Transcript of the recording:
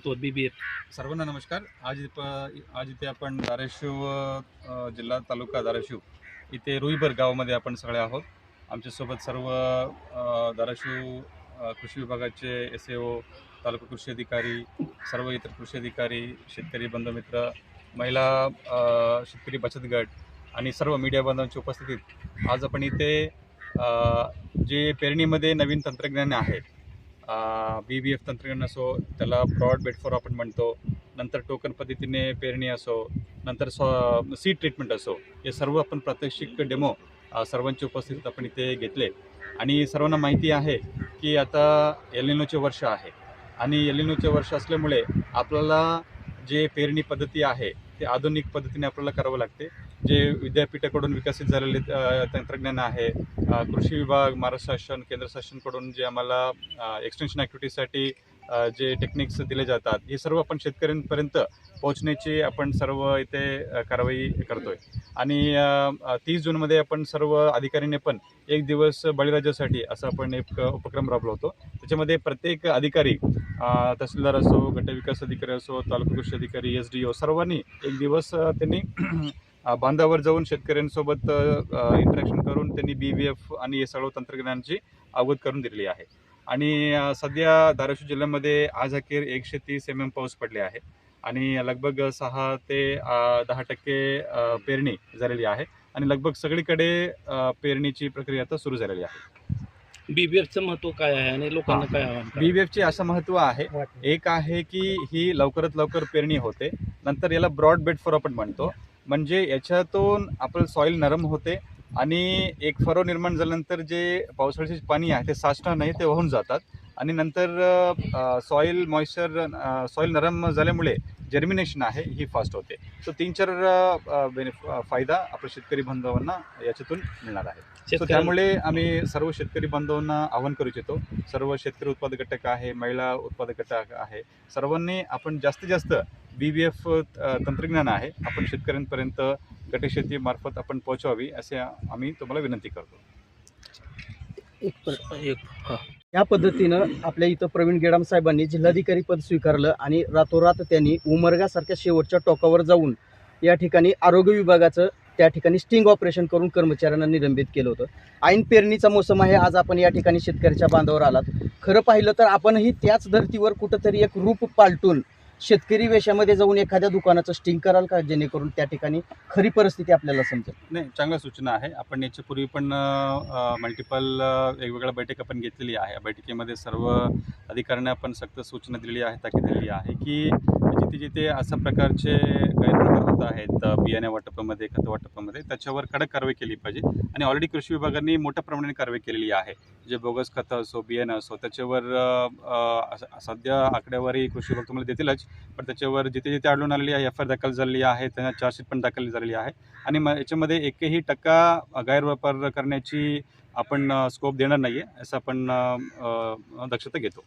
महत्त्व BBF? सर्वांना नमस्कार. आज इथे आपण धाराशिव जिल्हा तालुका धाराशिव इथे रुईबर गावामध्ये आपण सगळे आहोत. आमच्यासोबत सर्व धाराशिव कृषी विभागाचे SAO, तालुका कृषी अधिकारी, सर्व इतर कृषी अधिकारी, शेतकरी बंधुमित्र, महिला शेतकरी बचत गट आणि सर्व मीडिया बांधवांच्या उपस्थितीत आज आपण इथे जे पेरणीमध्ये नवीन तंत्रज्ञान आहे, BBF तंत्रज्ञान असो, त्याला ब्रॉड बेड आपण म्हणतो, नंतर टोकन पद्धतीने पेरणी असो, नंतर सीड ट्रीटमेंट असो, हे सर्व आपण प्रात्यक्षिक डेमो सर्वांच्या उपस्थितीत आपण इथे घेतले. आणि सर्वांना माहिती आहे की आता एल निनोचे वर्ष आहे आणि एल निनोचे वर्ष असल्यामुळे आपल्याला जे पेरणी पद्धती आहे ते आधुनिक पद्धतीने आपल्याला करावं लागते. जे विद्यापीठाकडून विकसित झालेले तंत्रज्ञान आहे, कृषी विभाग, महाराष्ट्र शासन, केंद्र शासनकडून जे आम्हाला एक्सटेन्शन ॲक्टिव्हिटीसाठी जे टेक्निक्स दिले जातात, हे सर्व आपण शेतकऱ्यांपर्यंत पोहोचण्याची आपण सर्व इथे कारवाई करतो आहे. आणि 30 जूनमध्ये आपण सर्व अधिकाऱ्यांनी पण एक दिवस बळीराजासाठी असं आपण एक उपक्रम राबवतो. त्याच्यामध्ये प्रत्येक अधिकारी, तहसीलदार असो, गटविकास अधिकारी असो, तालुका कृषी अधिकारी, SDO, सर्वांनी एक दिवस त्यांनी बांधावर जाऊन शेतकऱ्यांसोबत इंटरॅक्शन करून त्यांनी BBF आणि हे सर्व तंत्रज्ञानाची अवगत करून दिलेली आहे. आणि सध्या धाराशिव जिल्ह्यामध्ये आज अखेर 130 mm पाऊस पडले आहे आणि लगभग 6 ते 10% पेरणी झालेली आहे आणि लगभग सगळीकडे पेरणीची प्रक्रिया आता सुरू झालेली आहे. BBFचं महत्त्व काय आहे आणि लोकांना काय आव्हान? BBFचे असं महत्त्व आहे, एक आहे की ही लवकरात लवकर पेरणी होते, नंतर याला ब्रॉड बेड आपण म्हणतो, म्हणजे याच्यातून आपलं सॉईल नरम होते आणि एक फरो निर्माण झाल्यानंतर जे पावसाळ्याचे पाणी आहे ते साचणार नाही, ते वाहून जातात आणि नंतर सॉईल नरम झाल्यामुळे जर्मिनेशन आहे ही फास्ट होते. सो 3-4 फायदा आपल्या शेतकरी बांधवांना याच्यातून मिळणार आहे. सो त्यामुळे आम्ही सर्व शेतकरी बांधवांना आवाहन करू इच्छितो, सर्व शेतकरी उत्पादक घटक आहे, महिला उत्पादक घटक आहे, सर्वांनी आपण जास्तीत जास्त BBF तंत्रज्ञान आहे आपण शेतकऱ्यांपर्यंत गटशेतीमार्फत आपण पोहोचवावी असे आम्ही तुम्हाला विनंती करतो. या पद्धतीनं आपल्या इथं प्रवीण गेडाम साहेबांनी जिल्हाधिकारी पद स्वीकारलं आणि रातोरात त्यांनी उमरगासारख्या शेवटच्या टोकावर जाऊन या ठिकाणी आरोग्य विभागाचं त्या ठिकाणी स्टिंग ऑपरेशन करून कर्मचाऱ्यांना निलंबित केलं होतं. ऐन पेरणीचा मोसम आहे, आज आपण या ठिकाणी शेतकऱ्याच्या बांधावर आलात. खरं पाहिलं तर आपणही त्याच धर्तीवर कुठंतरी एक रूप पालटून शेतकरी वेशामध्ये जाऊन एखाद्या दुकानाचं स्टिंग कराल का, जेणेकरून त्या ठिकाणी खरी परिस्थिती आपल्याला समजेल? नाही, चांगल्या सूचना आहे. आपण याच्यापूर्वी पण मल्टिपल वेगवेगळ्या बैठक आपण घेतलेली आहे. या बैठकीमध्ये सर्व अधिकाऱ्यांना आपण सक्त सूचना दिलेली आहे, ताकीद दिलेली आहे की जिथे जिथे अशा प्रकारचे गैरप्रकार होत आहेत बियाण्या वाटपामध्ये, खत वाटपामध्ये, त्याच्यावर कडक कारवाई केली पाहिजे. आणि ऑलरेडी कृषी विभागाने मोठ्या प्रमाणाने कारवाई केलेली आहे. जे बोगस खतं असो, बियाणं असो, त्याच्यावर सध्या आकडेवारी कृषी विभाग तुम्हाला देतीलच, पण त्याच्यावर जिथे जिथे आढळून आलेली आहे FIR दाखल झालेली आहे, त्यांना चार्जशीट पण दाखल झालेली आहे. आणि याच्यामध्ये 1% गैरवापर करण्याची आपण स्कोप देणार नाही आहे, असं आपण दक्षता घेतो.